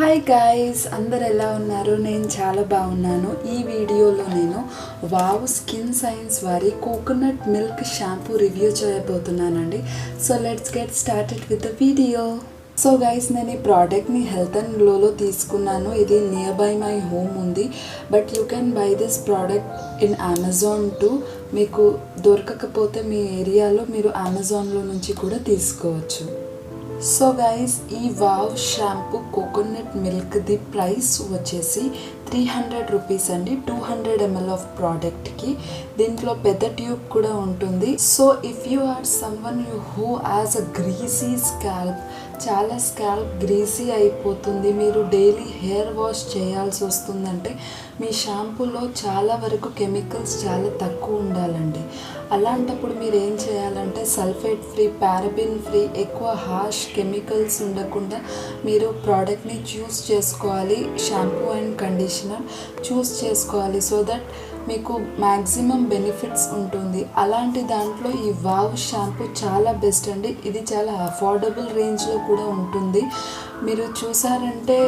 Hi guys, అందరు ఎలా ఉన్నారు? నేను చాలా బాగున్నాను. ఈ వీడియోలో నేను వావ్ స్కిన్ సైన్స్ వారి కోకోనట్ మిల్క్ షాంపూ రివ్యూ చేయబోతున్నానండి. So let's get started with the video. So guys, నేను ఈ ప్రోడక్ట్ని హెల్త్ అండ్ గ్లోలో తీసుకున్నాను. ఇది నియర్ బై మై హోమ్ ఉంది, but you can buy this product in Amazon too. మీకు దొరకకపోతే మీ ఏరియాలో మీరు అమెజాన్లో నుంచి కూడా తీసుకోవచ్చు. సో గైస్, ఈ wow shampoo coconut milk the price వచ్చేసి 300 రూపీస్ అండి. 200 ml ఆఫ్ ప్రోడక్ట్కి. దీంట్లో పెద్ద ట్యూబ్ కూడా ఉంటుంది. So if you are someone who has a greasy scalp, చాలా స్కాల్ప్ గ్రీసీ అయిపోతుంది, మీరు డైలీ హెయిర్ వాష్ చేయాల్సి వస్తుందంటే మీ షాంపూలో చాలా వరకు కెమికల్స్ చాలా తక్కువ ఉండాలండి. అలాంటప్పుడు మీరు ఏం చేయాలంటే సల్ఫేట్ ఫ్రీ, పారాబిన్ ఫ్రీ, ఎక్కువ హార్ష్ కెమికల్స్ ఉండకుండా మీరు ప్రోడక్ట్ని చూస్ చేసుకోవాలి. షాంపూ అండ్ కండిషనర్ చూస్ చేసుకోవాలి, సో దట్ మీకు మ్యాక్సిమం బెనిఫిట్స్ ఉంటుంది. అలాంటి దాంట్లో ఈ వావ్ షాంపూ చాలా బెస్ట్ అండి. ఇది చాలా అఫోర్డబుల్ రేంజ్లో కూడా ఉంటుంది. మీరు చూసారంటే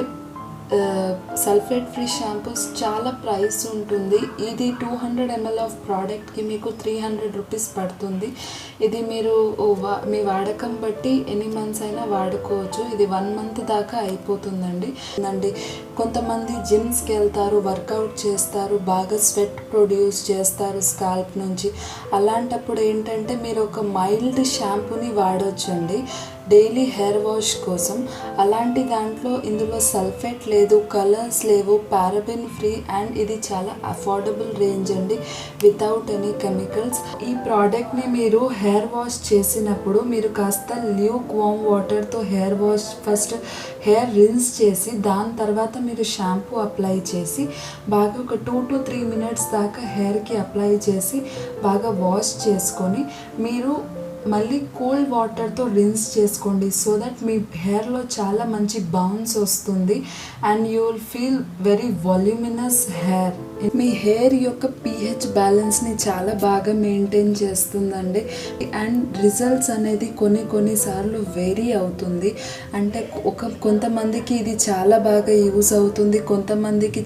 సల్ఫేట్ ఫ్రీ షాంపూస్ చాలా ప్రైస్ ఉంటుంది. ఇది 200 ml ఆఫ్ ప్రోడక్ట్కి మీకు 300 రూపీస్ పడుతుంది. ఇది మీరు మీ వాడకం బట్టి ఎన్ని మంత్స్ అయినా వాడుకోవచ్చు. ఇది 1 month దాకా అయిపోతుందండి. కొంతమంది జిమ్స్కి వెళ్తారు, వర్కౌట్ చేస్తారు, బాగా స్వెట్ ప్రొడ్యూస్ చేస్తారు స్కాల్ప్ నుంచి. అలాంటప్పుడు ఏంటంటే మీరు ఒక మైల్డ్ షాంపూని వాడవచ్చండి డైలీ హెయిర్ వాష్ కోసం. అలాంటి దాంట్లో ఇందులో సల్ఫేట్ లేదు, కలర్స్ లేవు, పారాబిన్ ఫ్రీ, అండ్ ఇది చాలా అఫోర్డబుల్ రేంజ్ అండి, వితౌట్ ఎనీ కెమికల్స్. ఈ ప్రోడక్ట్ని మీరు హెయిర్ వాష్ చేసినప్పుడు మీరు కాస్త ల్యూక్ వామ్ వాటర్తో hair wash, first hair rinse చేసి దాని తర్వాత మీరు షాంపూ అప్లై చేసి బాగా ఒక 2 to 3 minutes దాకా హెయిర్కి అప్లై చేసి బాగా వాష్ చేసుకొని మీరు మళ్ళీ కోల్డ్ వాటర్తో రిన్స్ చేసుకోండి. సో దట్ మీ హెయిర్లో చాలా మంచి బౌన్స్ వస్తుంది and you will feel very voluminous hair. Me hair యొక్క pH బ్యాలెన్స్ని చాలా బాగా మెయింటైన్ చేస్తుందండి. అండ్ రిజల్ట్స్ అనేది కొన్నిసార్లు వేరీ అవుతుంది. అంటే కొంతమందికి ఇది చాలా బాగా యూస్ అవుతుంది, కొంతమందికి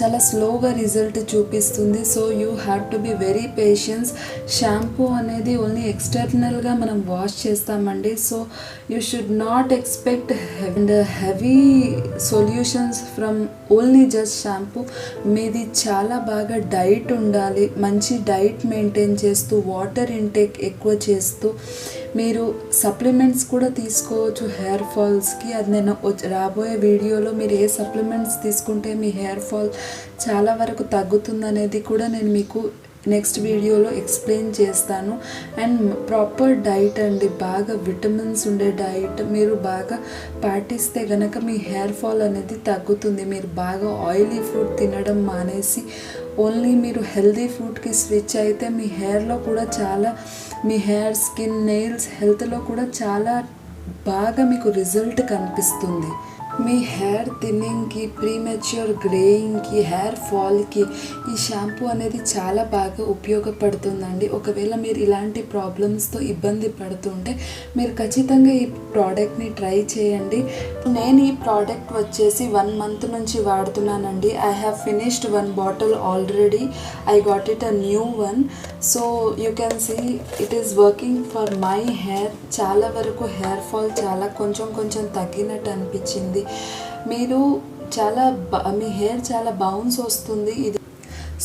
చాలా స్లోగా రిజల్ట్ చూపిస్తుంది. So you have to be very patience. Shampoo అనేది ఓన్లీ ఎక్స్టర్నల్గా మనం వాష్ చేస్తామండి. So you should not expect heavy solutions from only just shampoo. మీది చాలా బాగా డైట్ ఉండాలి, మంచి డైట్ మెయింటైన్ చేస్తూ, వాటర్ ఇంటేక్ ఎక్కువ చేస్తూ, మీరు సప్లిమెంట్స్ కూడా తీసుకోవచ్చు హెయిర్ ఫాల్స్కి. అది నేను రాబోయే వీడియోలో మీరు ఏ సప్లిమెంట్స్ తీసుకుంటే మీ హెయిర్ ఫాల్ చాలా వరకు తగ్గుతుందనేది కూడా నేను మీకు నెక్స్ట్ వీడియోలో ఎక్స్ప్లెయిన్ చేస్తాను. అండ్ ప్రాపర్ డైట్ అండి, బాగా విటమిన్స్ ఉండే డైట్ మీరు బాగా పాటిస్తే కనుక మీ హెయిర్ ఫాల్ అనేది తగ్గుతుంది. మీరు బాగా ఆయిలీ ఫుడ్ తినడం మానేసి ఓన్లీ మీరు హెల్దీ ఫుడ్కి స్విచ్ అయితే మీ హెయిర్లో కూడా మీ హెయిర్, స్కిన్, నెయిల్స్ హెల్త్లో కూడా చాలా బాగా మీకు రిజల్ట్ కనిపిస్తుంది. మీ హెయిర్ థిన్నింగ్కి, ప్రీమెచ్యూర్ గ్రేయింగ్కి, హెయిర్ ఫాల్కి ఈ షాంపూ అనేది చాలా బాగా ఉపయోగపడుతుందండి. ఒకవేళ మీరు ఇలాంటి ప్రాబ్లమ్స్తో ఇబ్బంది పడుతుంటే మీరు ఖచ్చితంగా ఈ ప్రోడక్ట్ని ట్రై చేయండి. నేను ఈ ప్రోడక్ట్ వచ్చేసి 1 month నుంచి వాడుతున్నానండి. I have finished 1 bottle already. I got it a new one. So you can see it is working for my hair. చాలా వరకు హెయిర్ ఫాల్ చాలా కొంచెం తగ్గినట్టు అనిపించింది. మీరు మీ హెయిర్ చాలా బౌన్స్ వస్తుంది. ఇది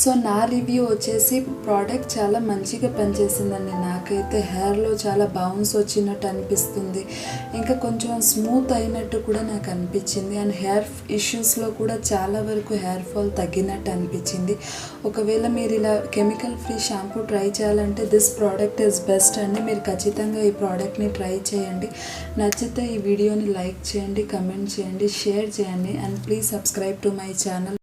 సో నా రివ్యూ వచ్చేసి ప్రోడక్ట్ చాలా మంచిగా పనిచేసిందండి. నాకైతే హెయిర్లో చాలా బౌన్స్ వచ్చినట్టు అనిపిస్తుంది, ఇంకా కొంచెం స్మూత్ అయినట్టు కూడా నాకు అనిపించింది. అండ్ హెయిర్ ఇష్యూస్లో కూడా చాలా వరకు హెయిర్ ఫాల్ తగ్గినట్టు అనిపించింది. ఒకవేళ మీరు ఇలా కెమికల్ ఫ్రీ షాంపూ ట్రై చేయాలంటే దిస్ ప్రోడక్ట్ ఈజ్ బెస్ట్ అండి. మీరు ఖచ్చితంగా ఈ ప్రోడక్ట్ని ట్రై చేయండి. నచ్చితే ఈ వీడియోని లైక్ చేయండి, కమెంట్ చేయండి, షేర్ చేయండి, and please subscribe to my channel.